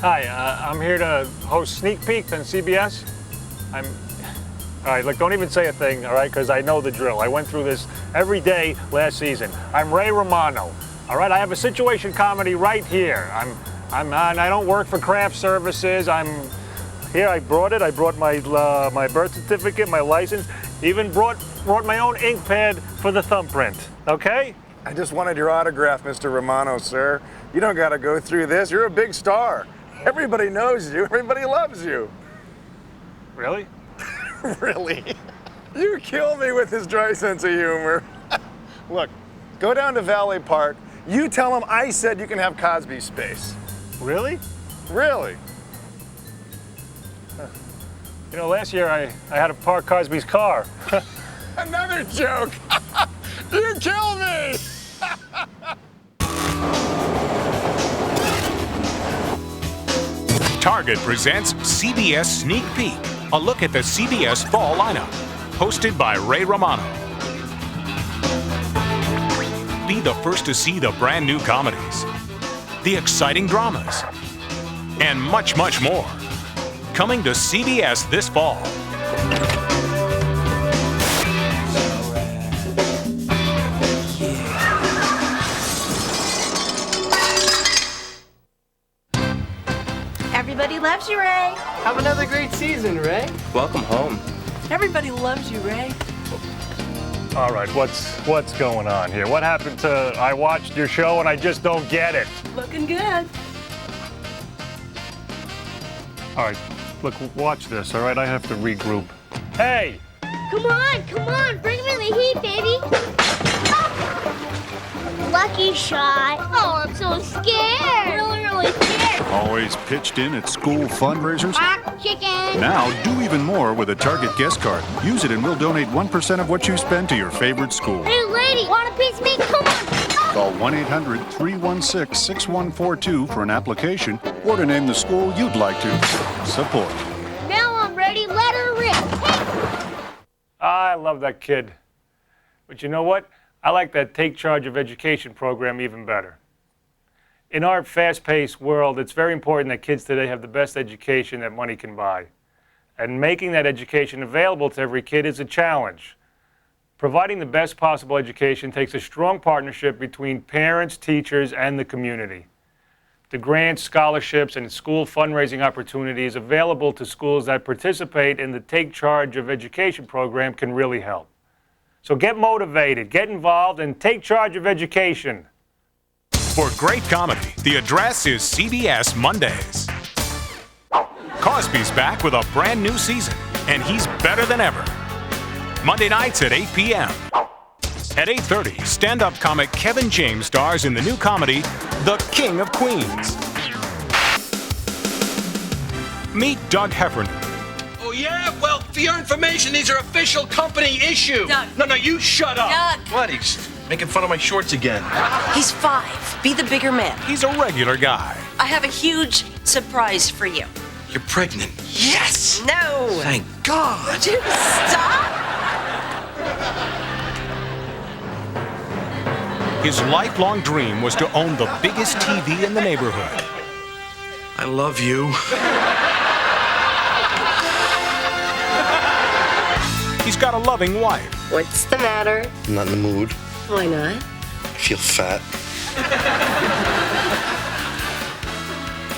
Hi, I'm here to host Sneak Peek on CBS. All right, look, don't even say a thing, all right, because I know the drill. I went through this every day last season. I'm Ray Romano, all right? I have a situation comedy right here. I don't work for craft services. Here, I brought it. I brought my birth certificate, my license, even brought my own ink pad for the thumbprint, okay? I just wanted your autograph, Mr. Romano, sir. You don't got to go through this. You're a big star. Everybody knows you. Everybody loves you. Really? Really? You kill me with his dry sense of humor. Look, go down to Valley Park. You tell him I said you can have Cosby space. Really? Really? You know, last year I had to park Cosby's car. Another joke. You kill me. Target presents CBS Sneak Peek, a look at the CBS fall lineup, hosted by Ray Romano. Be the first to see the brand new comedies, the exciting dramas, and much, much more. Coming to CBS this fall. Everybody loves you, Ray. Have another great season, Ray. Welcome home. Everybody loves you, Ray. All right, what's going on here? What happened to I watched your show and I just don't get it? Looking good. All right, look, watch this, all right? I have to regroup. Hey! Come on, bring me the heat, baby. Lucky shot. Oh, I'm so scared. Really scared. Always pitched in at school fundraisers? Quack, chicken. Now do even more with a Target guest card. Use it and we'll donate 1% of what you spend to your favorite school. Hey, lady, want a piece of me? Come on. Call 1-800-316-6142 for an application or to name the school you'd like to support. Now I'm ready. Let her rip. Hey. I love that kid. But you know what? I like that Take Charge of Education program even better. In our fast-paced world, it's very important that kids today have the best education that money can buy. And making that education available to every kid is a challenge. Providing the best possible education takes a strong partnership between parents, teachers, and the community. The grants, scholarships, and school fundraising opportunities available to schools that participate in the Take Charge of Education program can really help. So get motivated, get involved, and take charge of education. For great comedy, the address is CBS Mondays. Cosby's back with a brand new season, and he's better than ever. Monday nights at 8 p.m. At 8:30, stand-up comic Kevin James stars in the new comedy, The King of Queens. Meet Doug Heffernan. Oh, yeah? Well, for your information, these are official company issue. Doug. No, you shut up. Doug. What? He's making fun of my shorts again. He's 5. Be the bigger man. He's a regular guy. I have a huge surprise for you. You're pregnant. Yes! No. Thank God. Would you stop? His lifelong dream was to own the biggest TV in the neighborhood. I love you. He's got a loving wife. What's the matter? I'm not in the mood. Why not? I feel fat.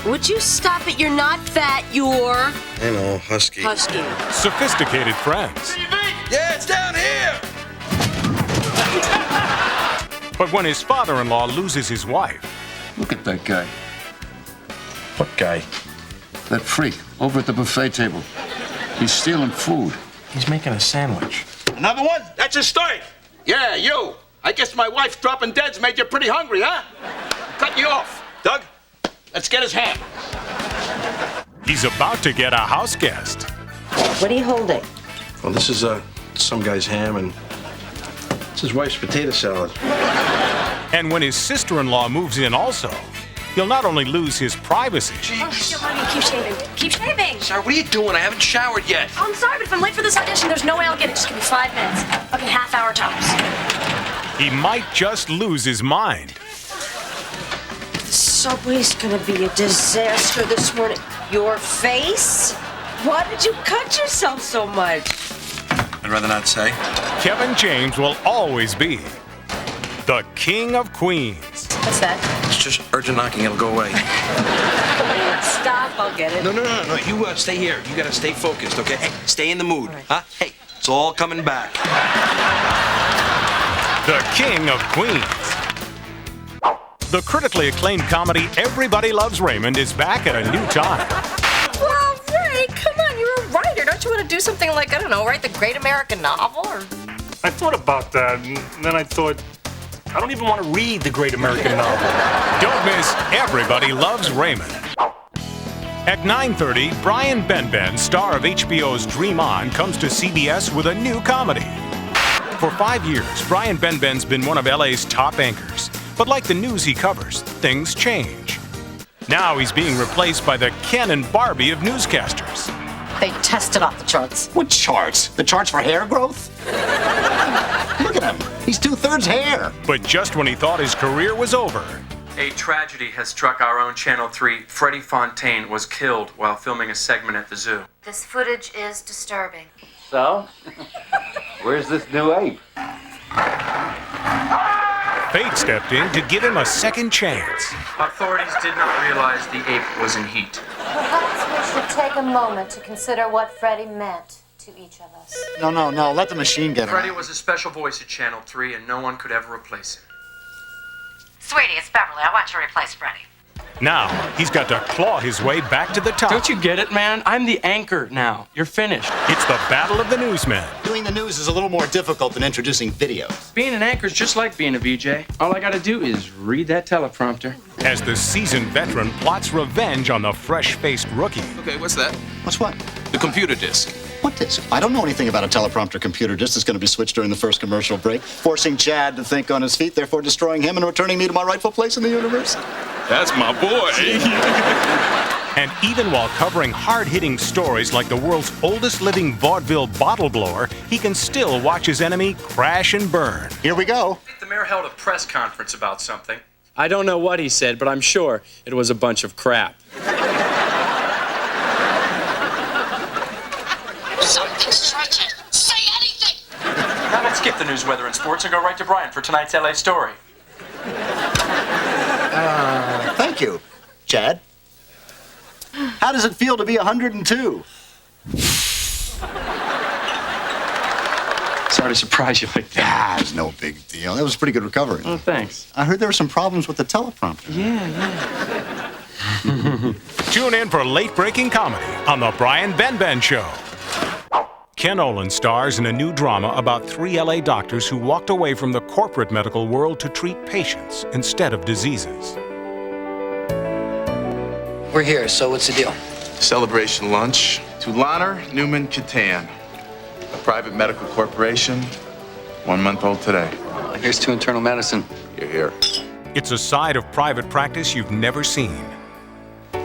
Would you stop it? You're not fat. You're I know, husky. husky. Sophisticated friends. Yeah, it's down here! But when his father-in-law loses his wife, Look at that guy. What guy? That freak over at the buffet table. He's stealing food. He's making a sandwich. Another one? That's a start. Yeah, you. I guess my wife dropping dead's made you pretty hungry, huh? Cut you off. Doug, let's get his ham. he's about to get a house guest. What are you holding? Well, this is some guy's ham, and it's his wife's potato salad. And when his sister-in-law moves in also, he'll not only lose his privacy, Oh, keep shaving. Keep shaving. Sorry, what are you doing? I haven't showered yet. Oh, I'm sorry, but if I'm late for this audition, there's no way I'll get it. Just give me 5 minutes. Okay, half-hour tops. he might just lose his mind. subway's gonna be a disaster this morning. Your face? Why did you cut yourself so much? I'd rather not say. Kevin James will always be the King of Queens. What's that? It's just urgent knocking. It'll go away. Stop, I'll get it. No. You stay here. You gotta stay focused, okay? Hey, stay in the mood, huh? Hey, it's all coming back. The King of Queens. The critically acclaimed comedy Everybody Loves Raymond is back at a new time. Well, Ray, come on, you're a writer. Don't you want to do something like, I don't know, write the great American novel? Or I thought about that, and then I thought, I don't even want to read the great American novel. Don't miss Everybody Loves Raymond. At 9:30, Brian Benben, star of HBO's Dream On, comes to CBS with a new comedy. For 5 years, Brian Benben's been one of LA's top anchors. But like the news he covers, things change. Now he's being replaced by the Ken and Barbie of newscasters. they tested off the charts. What charts? The charts for hair growth? Look at him. He's 2/3 hair. But just when he thought his career was over, a tragedy has struck our own Channel 3. Freddie Fontaine was killed while filming a segment at the zoo. This footage is disturbing. So? Where's this new ape? fate stepped in to give him a second chance. Authorities did not realize the ape was in heat. Perhaps we should take a moment to consider what Freddie meant to each of us. No. Let the machine get her. Freddie was a special voice at Channel 3, and no one could ever replace him. Sweetie, it's Beverly. I want you to replace Freddie. Now, he's got to claw his way back to the top. Don't you get it, man? I'm the anchor now. You're finished. It's the battle of the newsmen. Doing the news is a little more difficult than introducing videos. Being an anchor is just like being a VJ. All I gotta do is read that teleprompter. As the seasoned veteran plots revenge on the fresh-faced rookie. Okay, what's that? What's what? The computer disc. What disc? I don't know anything about a teleprompter computer disc that's going to be switched during the first commercial break, forcing Chad to think on his feet, therefore destroying him and returning me to my rightful place in the universe. That's my boy. And even while covering hard-hitting stories like the world's oldest living vaudeville bottle blower, he can still watch his enemy crash and burn. Here we go. The mayor held a press conference about something. I don't know what he said, but I'm sure it was a bunch of crap. Something's stretching. Say anything. Now let's skip the news, weather, and sports and go right to Brian for tonight's LA story. Thank you, Chad. How does it feel to be 102? Sorry to surprise you like that. It's no big deal. That was a pretty good recovery. Oh, thanks. I heard there were some problems with the teleprompter. Yeah. Tune in for late-breaking comedy on The Brian Benben Show. Ken Olin stars in a new drama about 3 LA doctors who walked away from the corporate medical world to treat patients instead of diseases. We're here, so what's the deal? Celebration lunch to Lanner Newman Catan, a private medical corporation, 1 month old today. Here's to internal medicine. You're here. It's a side of private practice you've never seen.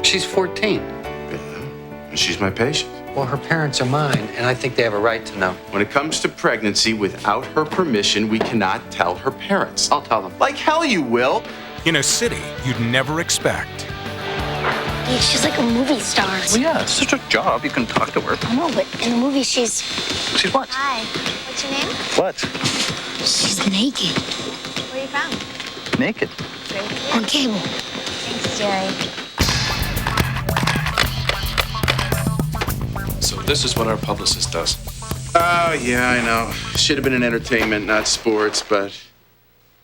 She's 14. And she's my patient. Well, her parents are mine, and I think they have a right to know. When it comes to pregnancy, without her permission, we cannot tell her parents. I'll tell them. Like hell you will. In a city you'd never expect. Hey, she's like a movie star. Well, yeah, it's just a job. You can talk to her. I know, but in the movie, she's She's what? Hi. What's your name? What? She's naked. Where are you from? Naked. On cable. Thanks, Jerry. So this is what our publicist does. Oh, yeah, I know. Should have been in entertainment, not sports, but...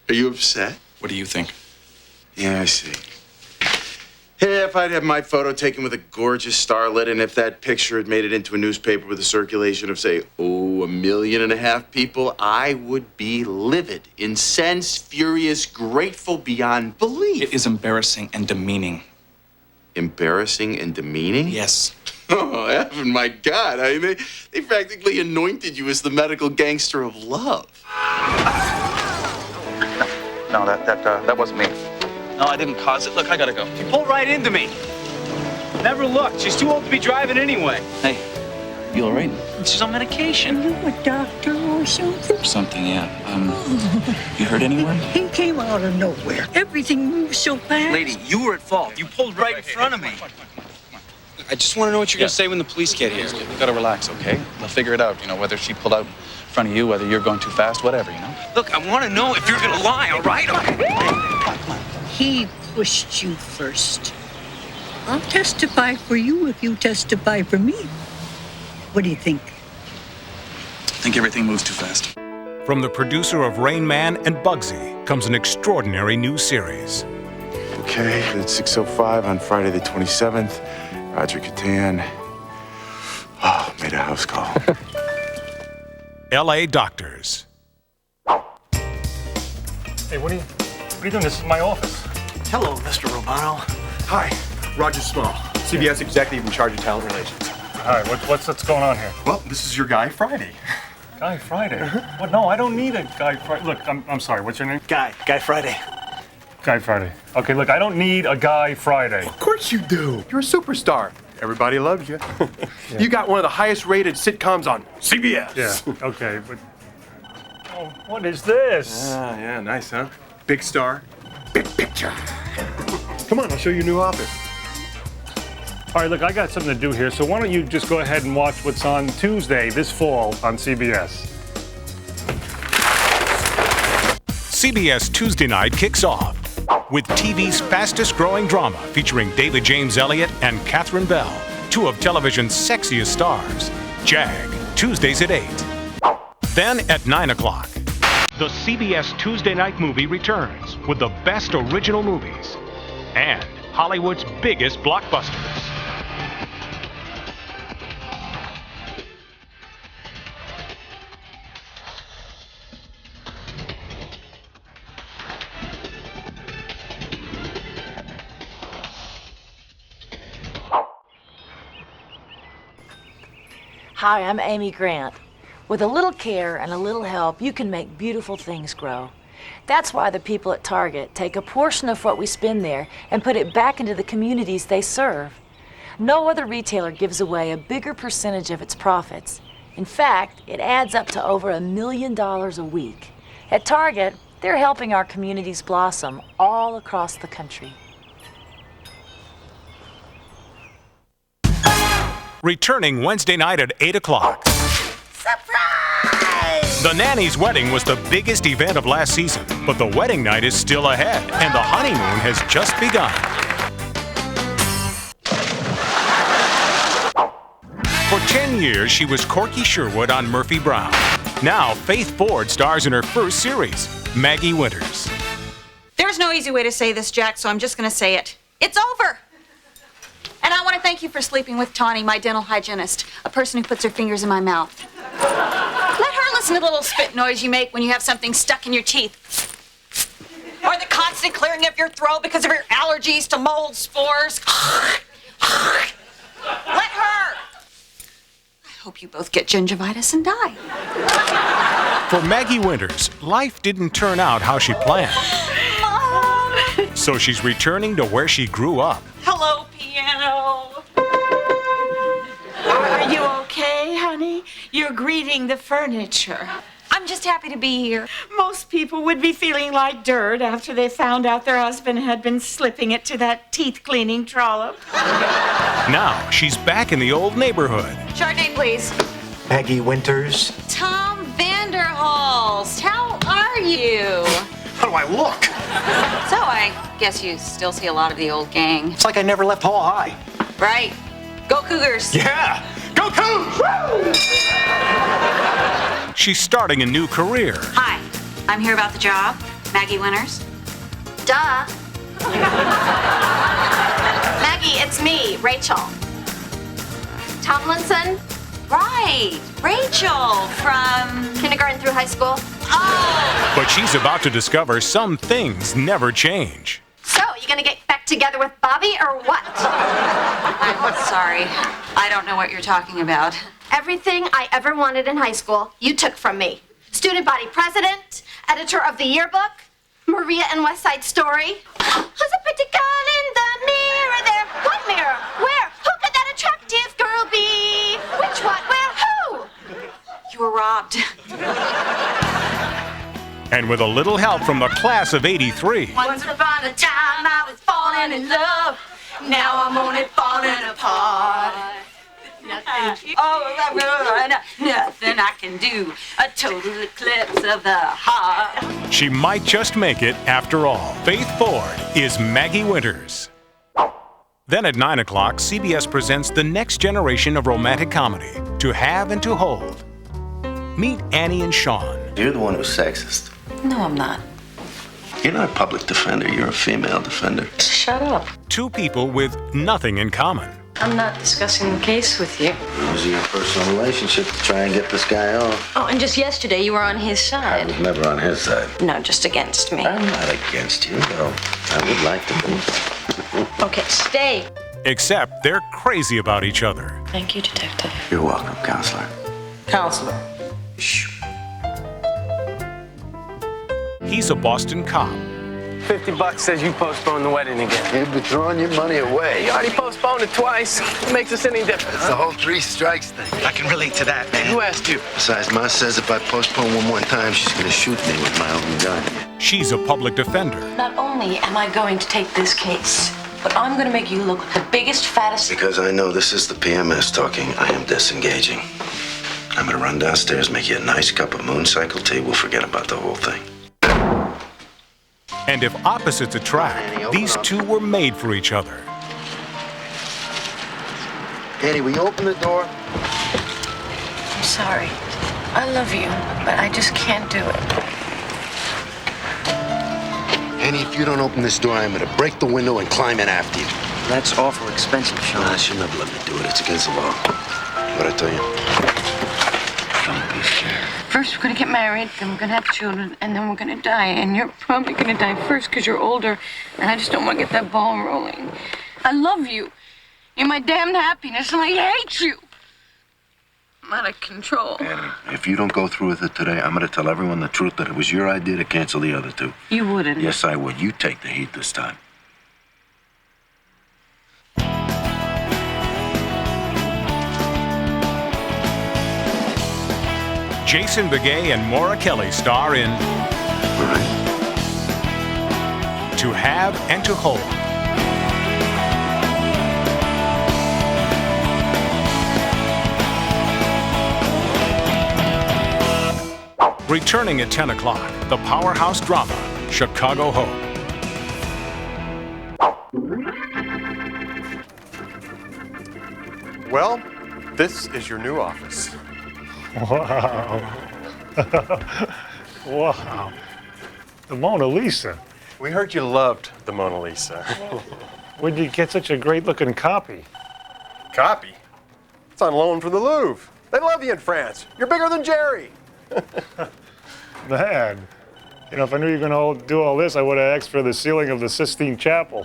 Are you upset? What do you think? Yeah, I see. Hey, if I'd had my photo taken with a gorgeous starlet, and if that picture had made it into a newspaper with a circulation of, say, 1.5 million people, I would be livid, incensed, furious, grateful beyond belief. It is embarrassing and demeaning. Embarrassing and demeaning? Yes. Oh, heaven, my God. I mean, they practically anointed you as the medical gangster of love. No, that wasn't me. No, I didn't cause it. Look, I gotta go. She pulled right into me. Never looked. She's too old to be driving anyway. Hey, you all right? She's on medication. Are you a doctor or something? Something, yeah. You heard anyone? He came out of nowhere. Everything moves so fast. Lady, you were at fault. You pulled right in front of me. I just want to know what you're going to say when the police get here. You gotta relax, okay? They'll figure it out. You know, whether she pulled out in front of you, whether you're going too fast, whatever, you know? Look, I want to know if you're going to lie, all right? He pushed you first. I'll testify for you if you testify for me. What do you think? I think everything moves too fast. From the producer of Rain Man and Bugsy comes an extraordinary new series. Okay, it's 6:05 on Friday the 27th. Roger Catan. Oh, made a house call. L.A. Doctors. Hey, what are you doing? This is my office. Hello, Mr. Romano. Hi, Roger Small, CBS executive in charge of talent relations. Hi, what's going on here? Well, this is your guy, Friday. Guy Friday? What? No, I don't need a Guy Friday. Look, I'm sorry, what's your name? Guy Friday. Guy Friday. Okay, look, I don't need a Guy Friday. Of course you do. You're a superstar. Everybody loves you. You got one of the highest rated sitcoms on CBS. Yeah, okay, but... Oh, what is this? Yeah, nice, huh? Big star, big picture. Come on, I'll show you a new office. All right, look, I got something to do here, so why don't you just go ahead and watch what's on Tuesday this fall on CBS. CBS Tuesday night kicks off with TV's fastest growing drama featuring David James Elliott and Catherine Bell, two of television's sexiest stars. Jag, Tuesdays at 8. Then at 9 o'clock, the CBS Tuesday night movie returns with the best original movies and Hollywood's biggest blockbusters. Hi, I'm Amy Grant. With a little care and a little help, you can make beautiful things grow. That's why the people at Target take a portion of what we spend there and put it back into the communities they serve. No other retailer gives away a bigger percentage of its profits. In fact, it adds up to over $1 million a week. At Target, they're helping our communities blossom all across the country. Returning Wednesday night at 8 o'clock. Surprise! The Nanny's wedding was the biggest event of last season, but the wedding night is still ahead, and the honeymoon has just begun. For 10 years, she was Corky Sherwood on Murphy Brown. Now, Faith Ford stars in her first series, Maggie Winters. There's no easy way to say this, Jack, so I'm just going to say it. It's over! And I want to thank you for sleeping with Tawny, my dental hygienist, a person who puts her fingers in my mouth. Let her listen to the little spit noise you make when you have something stuck in your teeth. Or the constant clearing of your throat because of your allergies to mold spores. Let her! I hope you both get gingivitis and die. For Maggie Winters, life didn't turn out how she planned. Mom! So she's returning to where she grew up. Hello, piano. Are you okay, honey? You're greeting the furniture. I'm just happy to be here. Most people would be feeling like dirt after they found out their husband had been slipping it to that teeth-cleaning trollop. Now she's back in the old neighborhood. Chardonnay, please. Maggie Winters. Tom Vanderhulst, how are you? How do I look? So I guess you still see a lot of the old gang. It's like I never left Hall High. Right. Go Cougars. Yeah! Go Cougs! She's starting a new career. Hi, I'm here about the job. Maggie Winters. Duh. Maggie, it's me, Rachel. Tomlinson? Right, Rachel from kindergarten through high school. Oh! But she's about to discover some things never change. So, you gonna get back together with Bobby or what? I'm sorry. I don't know what you're talking about. Everything I ever wanted in high school, you took from me. Student body president, editor of the yearbook, Maria and West Side Story. Who's a pretty girl in the mirror there? What mirror? Where? Who could that attractive girl be? Which, what, where, who? stopped. And with a little help from the class of '83, Once upon a time I was falling in love. Now I'm only falling apart. Nothing I can do. A total eclipse of the heart. she might just make it after all. Faith Ford is Maggie Winters. Then at 9 o'clock, CBS presents the next generation of romantic comedy, To Have and to Hold. Meet Annie and Sean. You're the one who's sexist. No, I'm not. You're not a public defender, you're a female defender. Shut up. Two people with nothing in common. I'm not discussing the case with you. Using your personal relationship to try and get this guy off. Oh, and just yesterday you were on his I side. was never on his side. No, just against me. I'm not against you, though. I would like to be. Okay, stay. Except they're crazy about each other. Thank you, Detective. You're welcome, counselor. Counselor. He's a Boston cop. $50 says you postponed the wedding again. You've been throwing your money away. You already postponed it twice. What makes us any different? It's the whole 3 strikes thing. I can relate to that, man. Who asked you? Besides, Ma says if I postpone one more time, she's gonna shoot me with my own gun. She's a public defender. Not only am I going to take this case, but I'm going to make you look like the biggest, fattest... Because I know this is the PMS talking, I am disengaging. I'm gonna run downstairs, make you a nice cup of mooncycle tea. We'll forget about the whole thing. And if opposites attract, these two were made for each other. Annie, will you open the door? I'm sorry. I love you, but I just can't do it. Annie, if you don't open this door, I'm gonna break the window and climb in after you. That's awful expensive, Sean. Nah, she'll never let me do it. It's against the law. What'd I tell you? Don't be scared. First, we're going to get married, then we're going to have children, and then we're going to die. And you're probably going to die first because you're older, and I just don't want to get that ball rolling. I love you. You're my damned happiness, and I hate you. I'm out of control. Annie, if you don't go through with it today, I'm gonna tell everyone the truth that it was your idea to cancel the other two. You wouldn't. Yes, I would. You take the heat this time. Jason Begay and Maura Kelly star in To Have and to Hold. Returning at 10 o'clock, the powerhouse drama, Chicago Hope. Well, this is your new office. Wow. Wow. The Mona Lisa. We heard you loved the Mona Lisa. Where'd you get such a great looking copy? Copy? It's on loan from the Louvre. They love you in France. You're bigger than Jerry. Man, you know, if I knew you were going to do all this, I would have asked for the ceiling of the Sistine Chapel.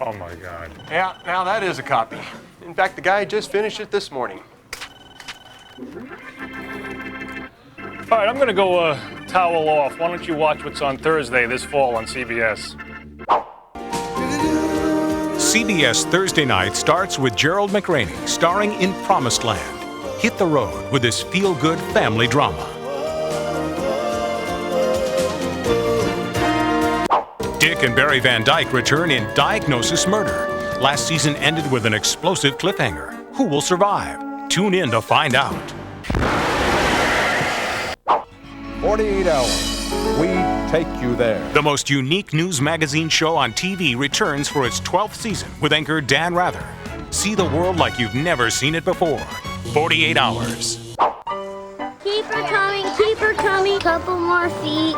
Oh my God. Yeah, now that is a copy. In fact, the guy just finished it this morning. All right, I'm going to go towel off. Why don't you watch what's on Thursday this fall on CBS? CBS Thursday night starts with Gerald McRaney starring in Promised Land. Hit the road with this feel-good family drama. Dick and Barry Van Dyke return in Diagnosis Murder. Last season ended with an explosive cliffhanger. Who will survive? Tune in to find out. 48 hours. We take you there. The most unique news magazine show on TV returns for its 12th season with anchor Dan Rather. See the world like you've never seen it before. 48 hours. Keep her coming, couple more feet.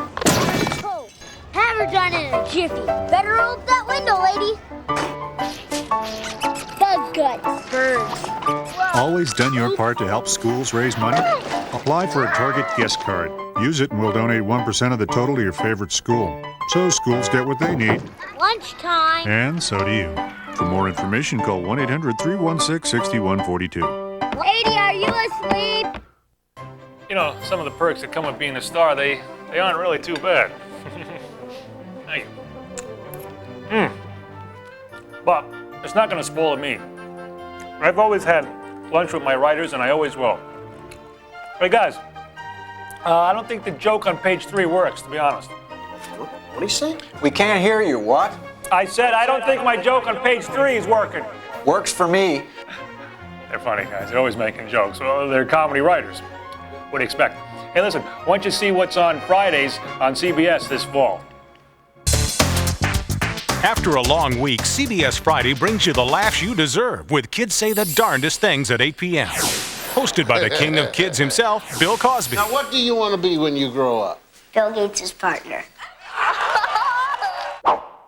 Oh, have her done in a jiffy. Better open that window, lady. Bug guts, birds. Always done your part to help schools raise money? Apply for a Target guest card. Use it and we'll donate 1% of the total to your favorite school. So schools get what they need. Lunchtime. And so do you. For more information, call 1-800-316-6142. Lady, are you asleep? You know, some of the perks that come with being a star, they aren't really too bad. Thank you. But it's not going to spoil me. I've always had lunch with my writers, and I always will. Hey, guys, I don't think the joke on page 3 works, to be honest. What do you say? We can't hear you. What? I said I don't think my joke on page 3 is working. Works for me. They're funny guys. They're always making jokes. Well, they're comedy writers. What do you expect? Hey, listen, why don't you see what's on Fridays on CBS this fall? After a long week, CBS Friday brings you the laughs you deserve with Kids Say the Darndest Things at 8 p.m. Hosted by the king of kids himself, Bill Cosby. Now, what do you want to be when you grow up? Bill Gates' partner.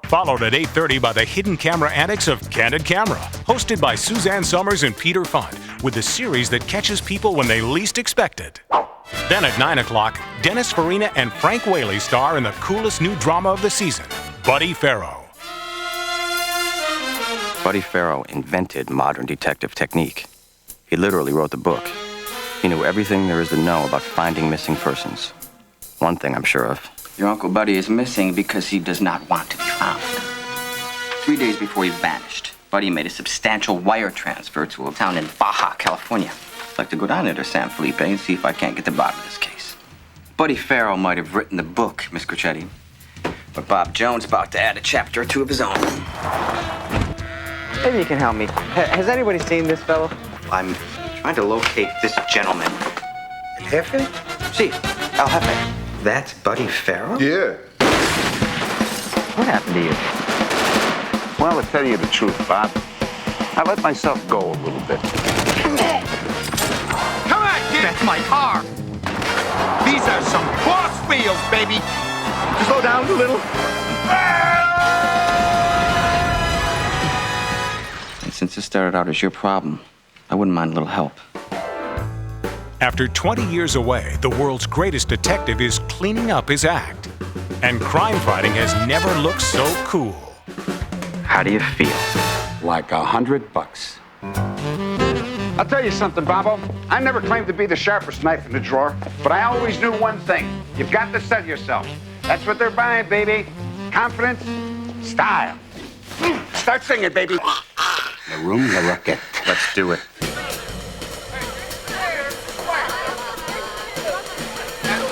Followed at 8:30 by the hidden camera antics of Candid Camera, hosted by Suzanne Summers and Peter Funt, with the series that catches people when they least expect it. Then at 9 o'clock, Dennis Farina and Frank Whaley star in the coolest new drama of the season, Buddy Faro. Buddy Faro invented modern detective technique. He literally wrote the book. He knew everything there is to know about finding missing persons. One thing I'm sure of. Your Uncle Buddy is missing because he does not want to be found. 3 days before he vanished, Buddy made a substantial wire transfer to a town in Baja, California. I'd like to go down there to San Felipe and see if I can't get to the bottom of this case. Buddy Faro might have written the book, Miss Crucetti, but Bob Jones about to add a chapter or two of his own. Maybe you can help me. Has anybody seen this fellow? I'm trying to locate this gentleman. Jefe? See, El Jefe. That's Buddy Faro? Yeah. What happened to you? Well, to tell you the truth, Bob, I let myself go a little bit. Come on, kid! That's my car! These are some boss wheels, baby! Slow down a little. And since this started out as your problem, I wouldn't mind a little help. After 20 years away, the world's greatest detective is cleaning up his act. And crime fighting has never looked so cool. How do you feel? Like $100. I'll tell you something, Bobo. I never claimed to be the sharpest knife in the drawer, but I always knew one thing. You've got to sell yourself. That's what they're buying, baby. Confidence, style. Start singing, baby. The room, the rocket. Let's do it.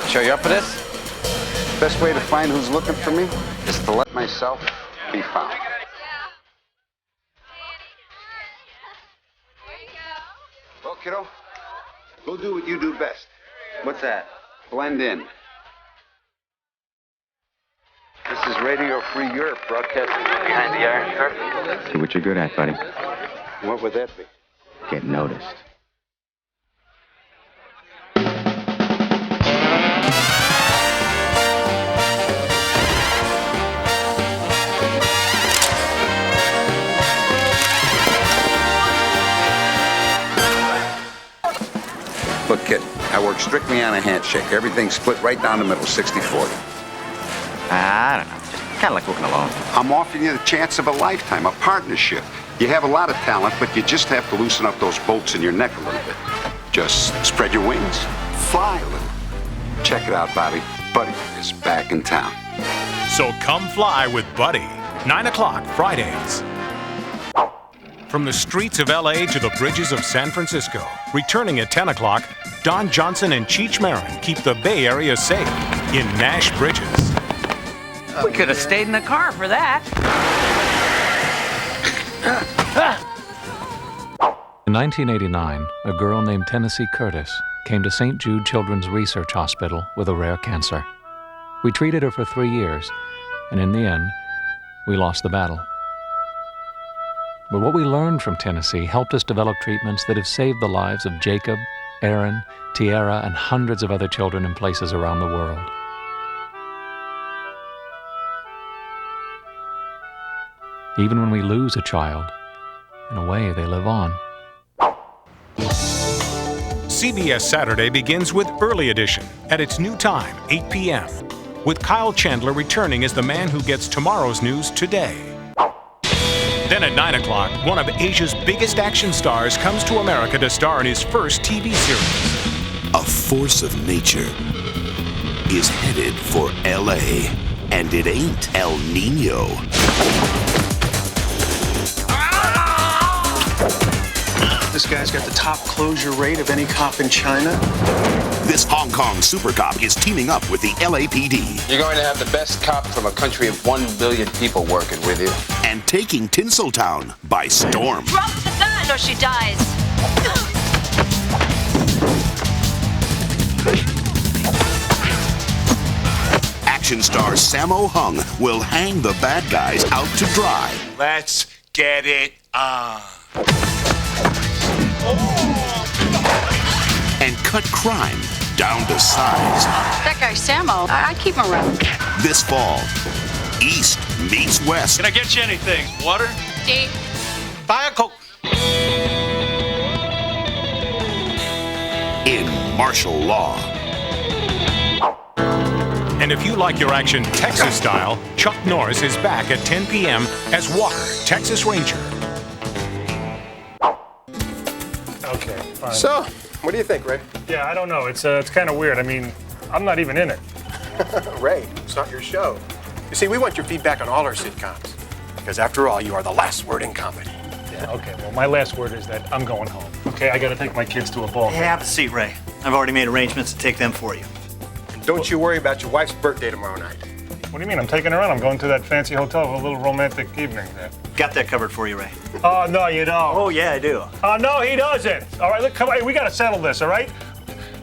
Sure you up for this? Best way to find who's looking for me is to let myself be found. Well, kiddo, go do what you do best. What's that? Blend in. This is Radio Free Europe broadcasting behind the Iron Curtain. See what you're good at, buddy. What would that be? Get noticed. Look, kid, I work strictly on a handshake. Everything's split right down the middle, 60-40. I don't know. Just kind of like working alone. I'm offering you the chance of a lifetime, a partnership. You have a lot of talent, but you just have to loosen up those bolts in your neck a little bit. Just spread your wings, fly a little. Check it out, Bobby. Buddy is back in town. So come fly with Buddy. 9 o'clock Fridays. From the streets of LA to the bridges of San Francisco, returning at 10 o'clock, Don Johnson and Cheech Marin keep the Bay Area safe in Nash Bridges. We could have stayed in the car for that. In 1989, a girl named Tennessee Curtis came to St. Jude Children's Research Hospital with a rare cancer. We treated her for 3 years, and in the end, we lost the battle. But what we learned from Tennessee helped us develop treatments that have saved the lives of Jacob, Aaron, Tiara, and hundreds of other children in places around the world. Even when we lose a child, in a way, they live on. CBS Saturday begins with Early Edition at its new time, 8 p.m., with Kyle Chandler returning as the man who gets tomorrow's news today. Then at 9 o'clock, one of Asia's biggest action stars comes to America to star in his first TV series. A force of nature is headed for L.A., and it ain't El Nino. This guy's got the top closure rate of any cop in China. This Hong Kong super cop is teaming up with the LAPD. You're going to have the best cop from a country of 1 billion people working with you. And taking Tinseltown by storm. Drop the gun or she dies. Action star Sammo Hung will hang the bad guys out to dry. Let's get it on. And cut crime down to size. That guy, Sammo, I keep him around. This fall, East meets West. Can I get you anything? Water? Tea. Buy a Coke. In martial law. And if you like your action Texas style, Chuck Norris is back at 10 p.m. as Walker, Texas Ranger. Okay, fine. So, what do you think, Ray? Yeah, I don't know. It's kind of weird. I mean, I'm not even in it. Ray, it's not your show. You see, we want your feedback on all our sitcoms. Because after all, you are the last word in comedy. Yeah, okay, well, my last word is that I'm going home. Okay, I got to take my kids to a ball game. Have a seat, Ray. I've already made arrangements to take them for you. And don't you worry about your wife's birthday tomorrow night. What do you mean? I'm taking her out. I'm going to that fancy hotel for a little romantic evening there. Got that covered for you, Ray. Oh, no, you don't. Oh, yeah, I do. Oh, no, he doesn't. All right, look, come on. We got to settle this, all right?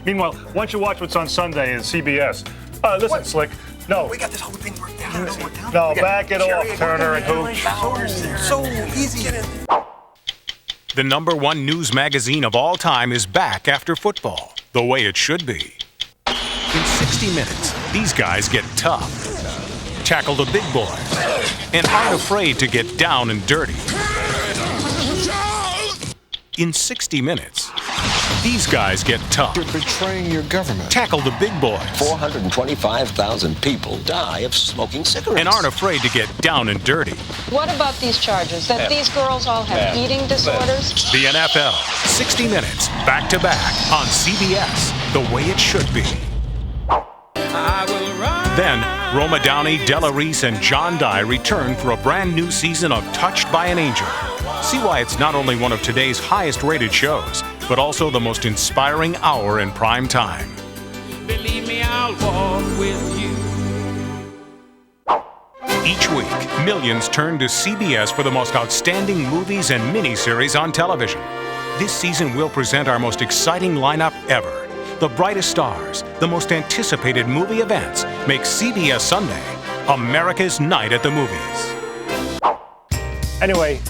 Meanwhile, why don't you watch what's on Sunday in CBS? Listen, What? Slick. No. We got this whole thing worked out. No, back it off, Turner and Hooch. So easy. The #1 news magazine of all time is back after football, the way it should be. In 60 minutes, these guys get tough, tackle the big boys, and aren't afraid to get down and dirty. In 60 minutes, these guys get tough. You're betraying your government. Tackle the big boys. 425,000 people die of smoking cigarettes. And aren't afraid to get down and dirty. What about these charges? That these girls all have eating disorders? The NFL, 60 minutes, back to back, on CBS, the way it should be. Then, Roma Downey, Della Reese, and John Dye return for a brand new season of Touched by an Angel. See why it's not only one of today's highest-rated shows, but also the most inspiring hour in prime time. Believe me, I'll walk with you. Each week, millions turn to CBS for the most outstanding movies and miniseries on television. This season we'll present our most exciting lineup ever. The brightest stars, the most anticipated movie events make CBS Sunday America's Night at the Movies. Anyway,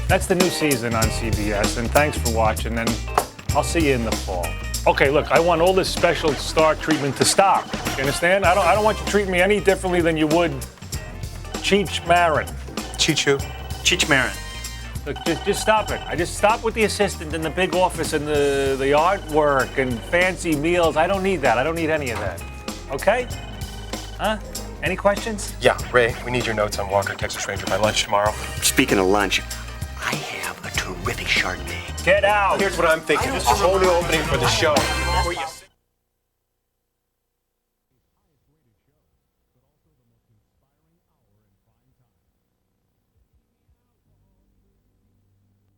that's the new season on CBS, and thanks for watching, and I'll see you in the fall. Okay, look, I want all this special star treatment to stop. You understand? I don't want you treating me any differently than you would Cheech Marin. Cheech who? Cheech Marin. Look, just stop it. I just stop with the assistant in the big office and the artwork and fancy meals. I don't need that. I don't need any of that. Okay? Huh? Any questions? Yeah, Ray, we need your notes on Walker, Texas Ranger by lunch tomorrow. Speaking of lunch, I have a terrific Chardonnay. Get out! Here's what I'm thinking. This is a whole new opening for the show.